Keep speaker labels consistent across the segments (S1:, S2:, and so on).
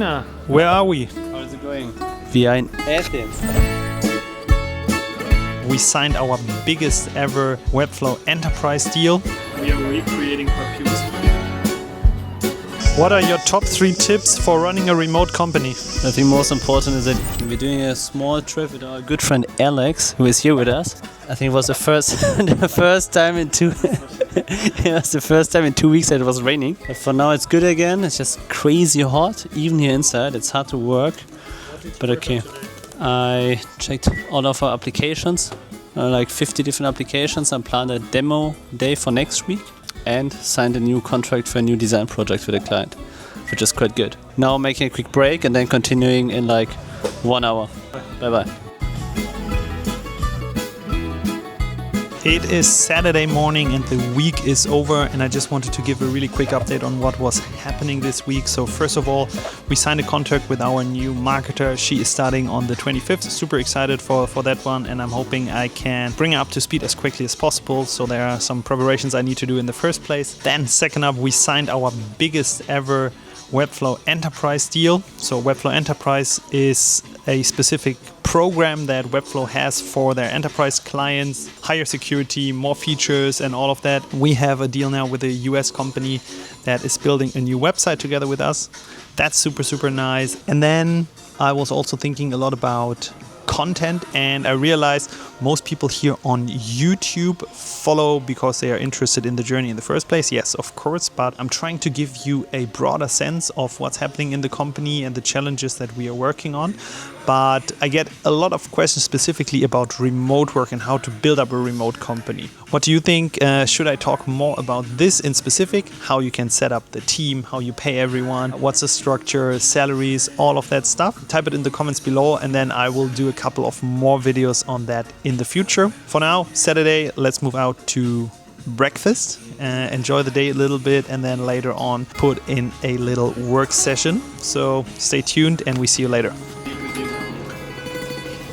S1: Sina, where are we?
S2: How's it going? We are in Athens.
S1: We signed our biggest ever Webflow Enterprise deal. We are recreating perfumes. What are your top 3 tips for running a remote company?
S2: I think most important is that we're doing a small trip with our good friend Alex, who is here with us. I think it was the first time in 2 weeks that it was raining. But for now it's good again. It's just crazy hot, even here inside. It's hard to work, but okay. I checked all of our applications, like 50 different applications. I planned a demo day for next week and signed a new contract for a new design project with a client, which is quite good. Now making a quick break and then continuing in like 1 hour. Bye-bye.
S1: It is Saturday morning and the week is over, and I just wanted to give a really quick update on what was happening this week. So first of all, we signed a contract with our new marketer. She is starting on the 25th. Super excited for that one, and I'm hoping I can bring her up to speed as quickly as possible. So there are some preparations I need to do in the first place. Then second up, we signed our biggest ever Webflow Enterprise deal. So Webflow Enterprise is a specific program that Webflow has for their enterprise clients, higher security, more features and all of that. We have a deal now with a US company that is building a new website together with us. That's super nice. And then I was also thinking a lot about content, and I realized most people here on YouTube follow because they are interested in the journey in the first place. Yes, of course, but I'm trying to give you a broader sense of what's happening in the company and the challenges that we are working on. But I get a lot of questions specifically about remote work and how to build up a remote company. What do you think? Should I talk more about this in specific? How you can set up the team, how you pay everyone, what's the structure, salaries, all of that stuff? Type it in the comments below, and then I will do a couple of more videos on that in the future. For now, Saturday, let's move out to breakfast, enjoy the day a little bit, and then later on put in a little work session. So stay tuned and we see you later.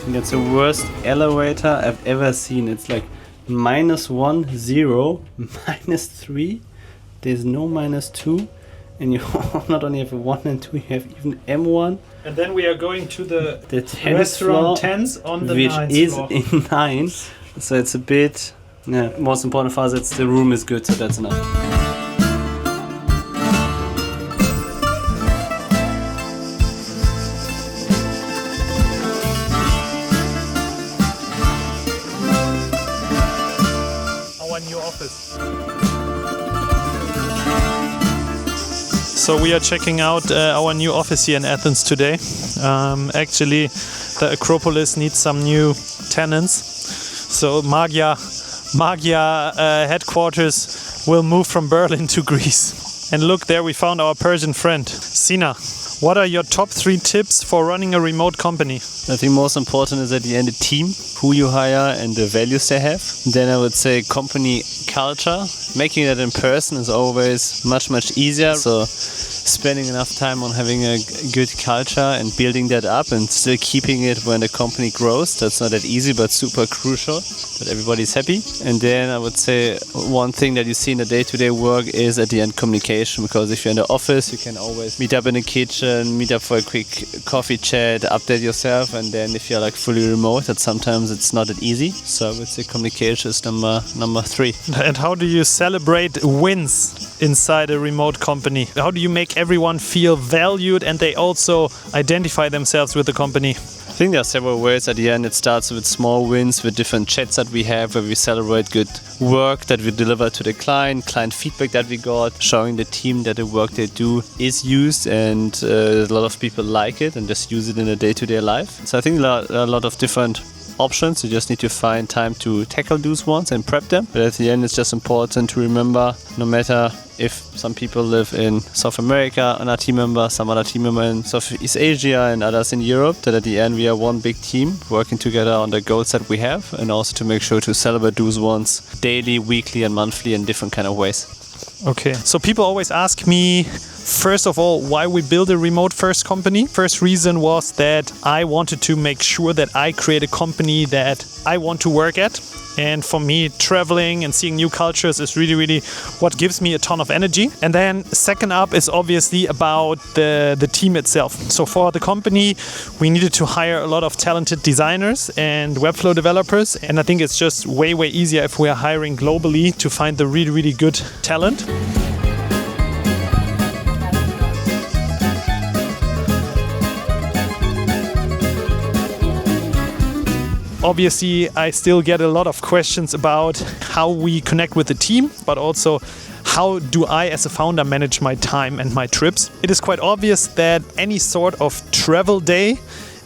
S2: That's the worst elevator I've ever seen. It's like -1, 0, -3. There's no -2, and you not only have a 1 and 2, you have even M1.
S1: And then we are going to the
S2: 10th
S1: restaurant
S2: floor,
S1: 10th on the
S2: which
S1: 9th
S2: is
S1: floor.
S2: in 9. So it's a bit. Yeah, most important for us, it's the room is good, so that's enough.
S1: New office. So we are checking out our new office here in Athens today. Actually, the Acropolis needs some new tenants. So Magia headquarters will move from Berlin to Greece. And look, there we found our Persian friend, Sina. What are your top 3 tips for running a remote company?
S2: I think most important is at the end the team, who you hire and the values they have. Then I would say company culture. Making that in person is always much easier. So spending enough time on having a good culture and building that up and still keeping it when the company grows. That's not that easy, but super crucial that everybody's happy. And then I would say one thing that you see in the day-to-day work is at the end communication, because if you're in the office, you can always meet up in the kitchen, meet up for a quick coffee chat, update yourself. And then if you're like fully remote, that sometimes it's not that easy. So I would say communication is number 3.
S1: And how do you celebrate wins inside a remote company? How do you make everyone feel valued and they also identify themselves with the company?
S2: I think there are several ways. At the end, it starts with small wins, with different chats that we have where we celebrate good work that we deliver to the client feedback that we got, showing the team that the work they do is used and a lot of people like it and just use it in their day-to-day life. So I think there are a lot of different options. You just need to find time to tackle those ones and prep them. But at the end, it's just important to remember, no matter if some people live in South America and our team member, some other team member in Southeast Asia and others in Europe, that at the end we are one big team working together on the goals that we have, and also to make sure to celebrate those ones daily, weekly and monthly in different kind of ways.
S1: Okay, so people always ask me, First of all, why we build a remote first company. First reason was that I wanted to make sure that I create a company that I want to work at. And for me, traveling and seeing new cultures is really what gives me a ton of energy. And then second up is obviously about the team itself. So for the company, we needed to hire a lot of talented designers and Webflow developers. And I think it's just way easier if we are hiring globally to find the really good talent. Obviously, I still get a lot of questions about how we connect with the team, but also how do I as a founder manage my time and my trips. It is quite obvious that any sort of travel day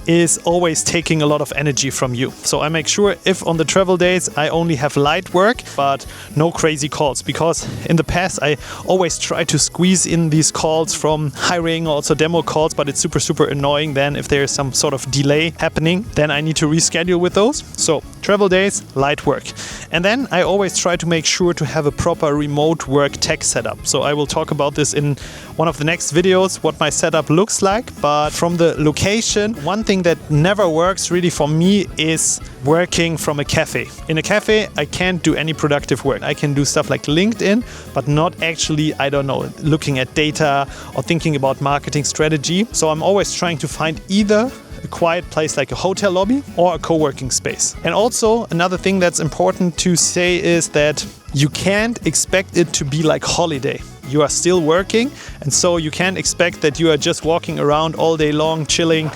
S1: is always taking a lot of energy from you. So I make sure if on the travel days I only have light work, but no crazy calls, because in the past I always try to squeeze in these calls from hiring, also demo calls, but it's super annoying then if there is some sort of delay happening, then I need to reschedule with those. So travel days, light work. And then I always try to make sure to have a proper remote work tech setup. So I will talk about this in one of the next videos, what my setup looks like. But from the location, one thing that never works really for me is working from a cafe. In a cafe, I can't do any productive work. I can do stuff like LinkedIn, but not actually, I don't know, looking at data or thinking about marketing strategy. So I'm always trying to find either a quiet place like a hotel lobby or a co-working space. And also another thing that's important to say is that you can't expect it to be like holiday. You are still working, and so you can't expect that you are just walking around all day long, chilling,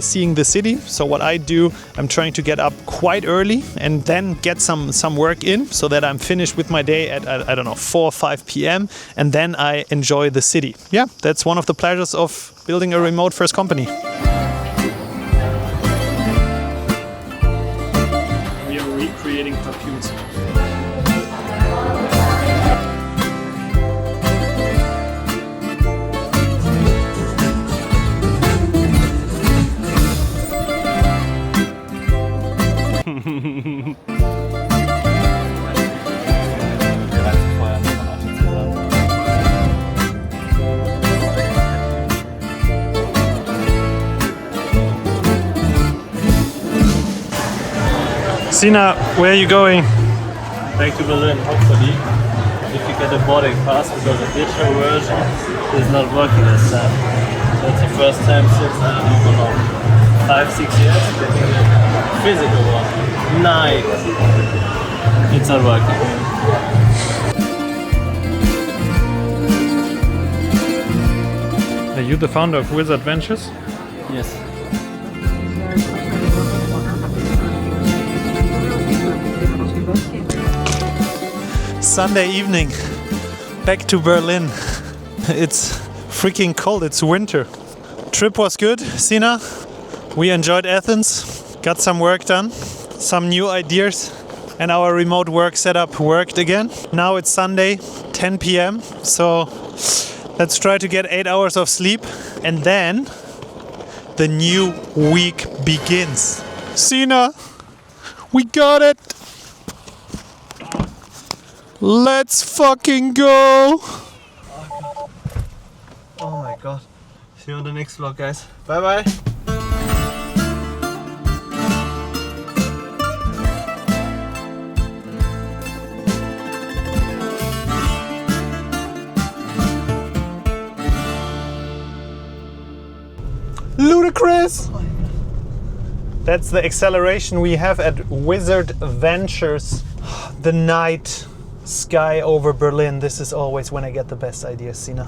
S1: seeing the city. So what I do, I'm trying to get up quite early and then get some work in so that I'm finished with my day at, I don't know, 4 or 5 p.m. and then I enjoy the city. Yeah, that's one of the pleasures of building a remote first company. We are recreating perfumes. Sina, where are you going?
S2: Back to Berlin, hopefully, if you get a boarding pass, because the digital version is not working as planned. So it's the first time since, I don't know, 5-6 years getting a physical one. Nice. It's not working.
S1: Are you the founder of Wizard Ventures?
S2: Yes.
S1: Sunday evening, back to Berlin. It's freaking cold, it's winter. Trip was good, Sina. We enjoyed Athens, got some work done, some new ideas, and our remote work setup worked again. Now it's Sunday, 10 p.m. So let's try to get 8 hours of sleep, and then the new week begins. Sina, we got it! Let's fucking go!
S2: Oh my god. See you on the next vlog, guys. Bye bye.
S1: Ludicrous! That's the acceleration we have at Wizard Ventures. The night sky over Berlin. This is always when I get the best ideas, Sina.